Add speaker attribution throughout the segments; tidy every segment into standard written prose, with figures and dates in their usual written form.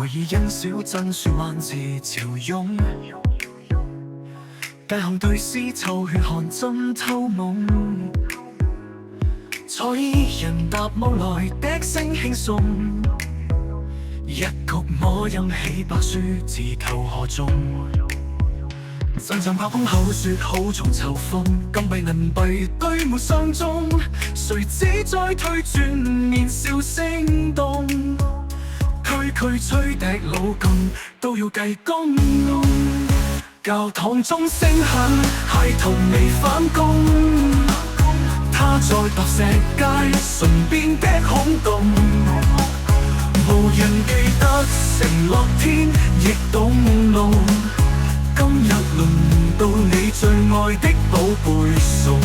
Speaker 1: 唯以因小鎮船萬字潮湧，街巷對詩湊血汗浸透夢，彩衣人踏霧來笛聲輕送，一曲魔音起白書自求何中。陣陣炮風口說好重秋風，金幣銀幣堆沒相中，誰知再退轉年少聲動，區區吹笛老共都要計功。教堂鐘聲響，孩童未返工，他在白石街唇邊的空洞，無人記得承諾天亦懂路。今日輪到你最愛的寶貝送，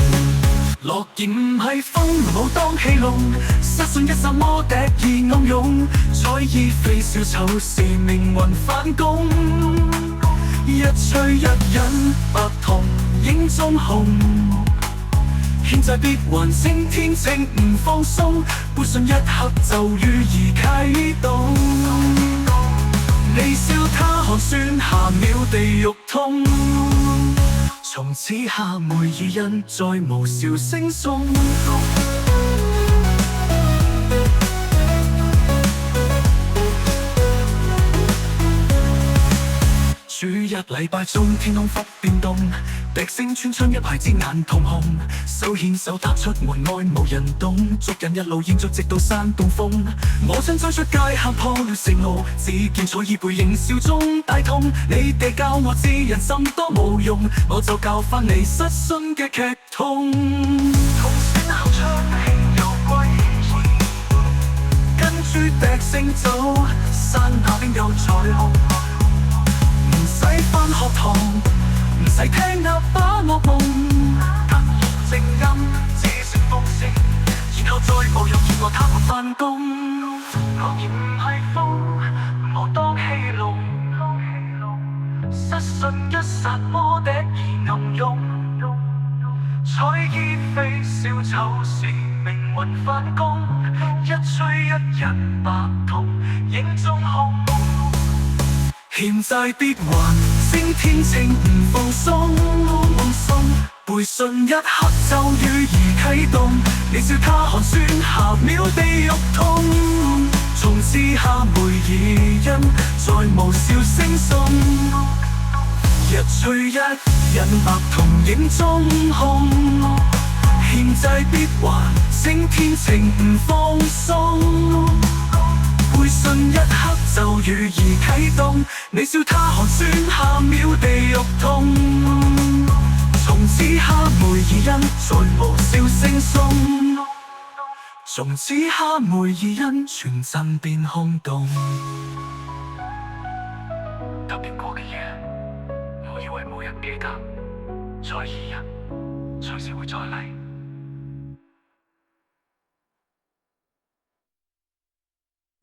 Speaker 1: 樂言唔係風，舞當戲弄，失信一霎魔笛已暗湧，彩衣飛小丑是命運反攻，一吹一引白銅影中紅，欠債必還升天秤唔放鬆，背信一刻就予以啟動。你笑他寒酸，下秒地獄痛，從此夏梅二人再無笑聲送。主日禮拜中，天空忽變動，笛聲穿窗一排枝眼通紅，手牽手踏出門外無人懂，族人一路延續直到山東風。我想走出街喊破了城路，只見彩衣背影笑中大痛。你哋教我知人心多無用，我就教返你失信嘅劇痛。同聲敲窗輕有歸意，跟住笛聲走，山下邊有彩虹。唔使返學堂，唔使聽阿爸惡夢，突然靜音，只剩風聲，然後再無又見過他們返工。樂言唔係風，我當戲弄，失信一剎魔笛已暗湧，彩衣飛小丑是命運反攻，一吹一引白銅影中空。欠債必還，升天秤唔放鬆，背信一刻就予以啟動。你笑他寒酸，下秒地獄痛，從此夏梅二人再無笑聲送。日吹一引白銅影中空，欠債必還，升天秤唔放鬆，背信一刻就予以啟動。你笑他寒酸，下秒地獄痛，從此夏梅二人再無笑聲送，從此夏梅二人全鎮變空洞。特別過嘅夜，我以為冇人記得，彩衣人隨時會再嚟。